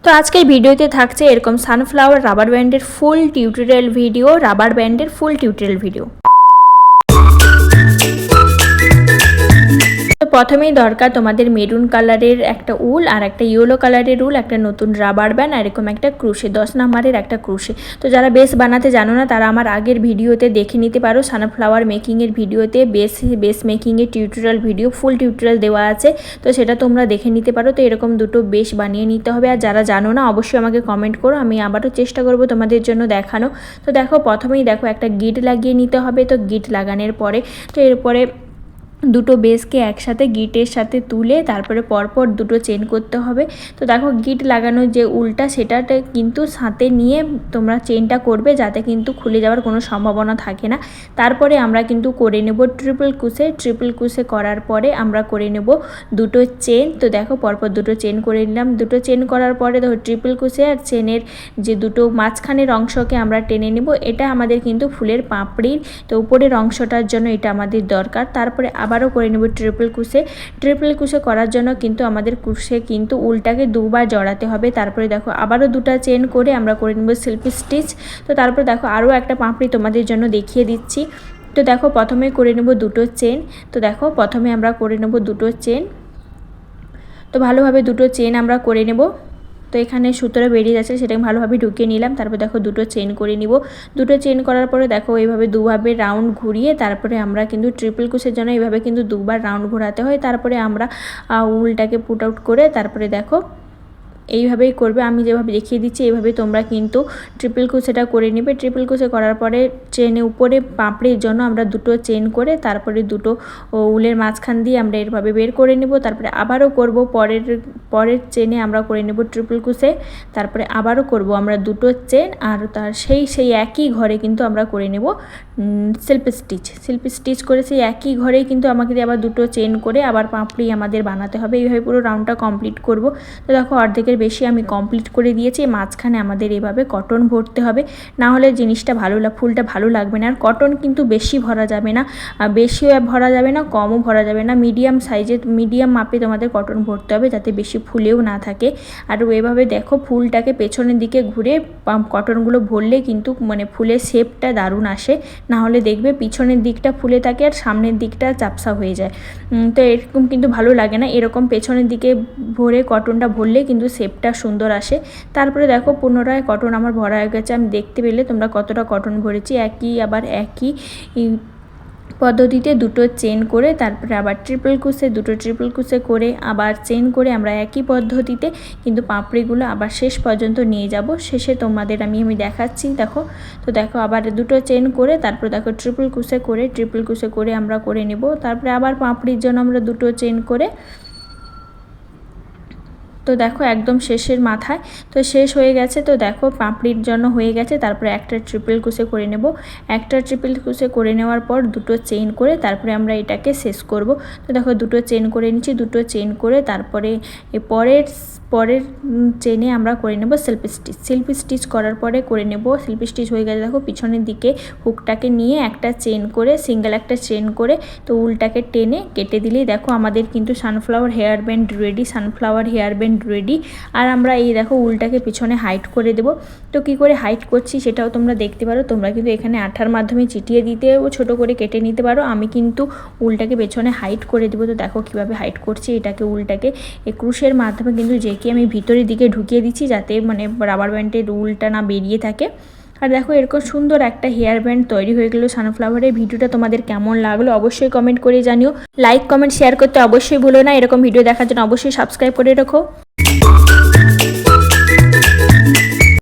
তো আজকের ভিডিওতে থাকছে এরকম সানফ্লাওয়ার রাবার ব্যান্ডের ফুল টিউটোরিয়াল ভিডিও। তো প্রথমেই দরকার তোমাদের মেরুন কালারের একটা উল আর একটা ইয়েলো কালারের উল, একটা নতুন রাবার ব্যান্ড আর এরকম একটা ক্রুশে 10 নাম্বারের একটা ক্রুশে। তো যারা বেস বানাতে জানো না তারা আমার আগের ভিডিওতে দেখে নিতে পারো। সানফ্লাওয়ার মেকিংয়ের ভিডিওতে বেস মেকিংয়ের টিউটোরিয়াল ভিডিও ফুল টিউটোরিয়াল দেওয়া আছে, তো সেটা তোমরা দেখে নিতে পারো। তো এরকম দুটো বেস বানিয়ে নিতে হবে। আর যারা জানো না অবশ্যই আমাকে কমেন্ট করো, আমি আবারও চেষ্টা করব তোমাদের জন্য দেখানো। তো দেখো প্রথমেই দেখো একটা গিট লাগিয়ে নিতে হবে। তো গিট লাগানোর পরে তো এরপরে দুটো বেসকে একসাথে গিটের সাথে তুলে তারপরে পরপর দুটো চেন করতে হবে। তো দেখো গিট লাগানোর যে উলটা সেটাতে কিন্তু সাথে নিয়ে তোমরা চেনটা করবে যাতে কিন্তু খুলে যাওয়ার কোনো সম্ভাবনা থাকে না। তারপরে আমরা কিন্তু করে নেব ট্রিপল কুশে করার পরে আমরা করে নেব দুটো চেন। তো দেখো পরপর দুটো চেন করে নিলাম। দুটো চেন করার পরে দেখো ট্রিপল কুশে আর চেনের যে দুটো মাঝখানের অংশকে আমরা টেনে নেব। এটা আমাদের কিন্তু ফুলের পাপড়ির তো উপরের অংশটার জন্য এটা আমাদের দরকার। তারপরে আবারও করে নেব ট্রিপল কুশে করার জন্য কিন্তু আমাদের কুশে কিন্তু উলটাকে দুবার জড়াতে হবে। তারপরে দেখো আবারও দুটো চেন করে আমরা করে নেব সেলফ স্টিচ। তো তারপরে দেখো আরও একটা পাপড়ি তোমাদের জন্য দেখিয়ে দিচ্ছি। তো দেখো প্রথমে করে নেব দুটো চেন। তো দেখো প্রথমে আমরা করে নেব দুটো চেন। তো ভালোভাবে দুটো চেন আমরা করে নেব। তো এখানে সুতোটা বেরিয়ে যাচ্ছে সেটাকে ভালোভাবে ঢুকিয়ে নিলাম। তারপর দেখো দুটো চেন করে নিব। দুটো চেন করার পরে দেখো এইভাবে দুভাবে রাউন্ড ঘুরিয়ে তারপরে আমরা কিন্তু ট্রিপল কুশের জন্য এইভাবে কিন্তু দুবার রাউন্ড ঘোরাতে হয়। তারপরে আমরা উলটাকে পুট আউট করে তারপরে দেখো এইভাবেই করবে, আমি যেভাবে দেখিয়ে দিচ্ছি এইভাবে তোমরা কিন্তু ট্রিপল কুশেটা করে নেবে। ট্রিপল কুশে করার পরে চেনে উপরে পাপড়ির জন্য আমরা দুটো চেন করে তারপরে দুটো উলের মাঝখান দিয়ে আমরা এরভাবে বের করে নেব। তারপরে আবারও করব পরের চেনে আমরা করে নেব ট্রিপল কুশে। তারপরে আবারও করব আমরা দুটো চেন আর তার সেই একই ঘরে কিন্তু আমরা করে নেব সেলফ স্টিচ করে সেই একই ঘরেই কিন্তু আমাকে আবার দুটো চেন করে আবার পাপড়ি আমাদের বানাতে হবে। এইভাবে পুরো রাউন্ডটা কমপ্লিট করব। তো দেখো অর্ধেকের বেশি আমি কমপ্লিট করে দিয়েছি। মাঝখানে আমাদের এভাবে কটন ভরতে হবে, না হলে জিনিসটা ফুলটা ভালো লাগবে না। আর কটন কিন্তু বেশি ভরা যাবে না, বেশিও ভরা যাবে না, কমও ভরা যাবে না, মিডিয়াম মাপে তোমাদের কটন ভরতে হবে যাতে বেশি ফুলেও না থাকে। আর এভাবে দেখো ফুলটাকে পেছনের দিকে ঘুরে কটনগুলো ভরলে কিন্তু মানে ফুলের শেপটা দারুণ আসে, না হলে দেখবে পিছনের দিকটা ফুলে থাকে আর সামনের দিকটা চাপসা হয়ে যায়। তো এরকম কিন্তু ভালো লাগে না। এরকম পেছনের দিকে ভরে কটনটা ভরলে কিন্তু শেপটা সুন্দর আসে। তারপরে দেখো পুনরায় কটন আমার ভরা হয়ে গেছে। আমি দেখতে পেলে তোমরা কতটা কটন ভরেছি। একই পদ্ধতিতে দুটো চেন করে তারপরে আবার দুটো ট্রিপল কুশে করে আবার চেন করে আমরা একই পদ্ধতিতে কিন্তু পাপড়িগুলো আবার শেষ পর্যন্ত নিয়ে যাব। শেষে তোমাদের আমি দেখাচ্ছি। দেখো তো দেখো আবার দুটো চেন করে তারপর দেখো ট্রিপল কুশে করে আমরা করে নেব। তারপরে আবার পাপড়ির জন্য আমরা দুটো চেন করে তো দেখো একদম শেষের মাথায় তো শেষ হয়ে গেছে। তো দেখো পাপড়ির জন্য হয়ে গেছে। তারপরে একটা ট্রিপল কুশে করে নেব। একটা ট্রিপল কুশে করে নেওয়ার পর দুটো চেন করে তারপরে আমরা এটাকে শেষ করব। তো দেখো দুটো চেন করে নিচ্ছি। দুটো চেন করে তারপরে পরের চেনে আমরা করে নেব সেলফ স্টিচ করার পরে করে নেব সেলফ স্টিচ হয়ে গেছে। দেখো পিছনের দিকে হুকটাকে নিয়ে একটা চেন করে সিঙ্গেল একটা চেন করে তো উলটাকে টেনে কেটে দিলেই দেখো আমাদের কিন্তু সানফ্লাওয়ার হেয়ার ব্যান্ড রেডি। আর আমরা এই দেখো উলটাকে পিছনে হাইট করে দেব। তো কি করে হাইট করছি সেটাও তোমরা দেখতে পারো। তোমরা কিন্তু এখানে আঠার মাধ্যমে চিটিয়ে দিতেও ছোট করে কেটে নিতে পারো। আমি কিন্তু উলটাকে পেছনে হাইট করে দেবো। তো দেখো কিভাবে হাইট করছি। উলটাকে এই ক্রুশের মাধ্যমে কিন্তু আমি ভিতরের দিকে ঢুকিয়ে দিচ্ছি যাতে মানে রাবার ব্যান্ডের উলটা না বেরিয়ে থাকে। আর দেখো এরকম সুন্দর একটা হেয়ার ব্যান্ড তৈরি হয়ে গেল সানফ্লাওয়ারের। ভিডিওটা তোমাদের কেমন লাগলো অবশ্যই কমেন্ট করে জানিও। লাইক কমেন্ট শেয়ার করতে অবশ্যই ভুলো না। এরকম ভিডিও দেখার জন্য অবশ্যই সাবস্ক্রাইব করে রাখো।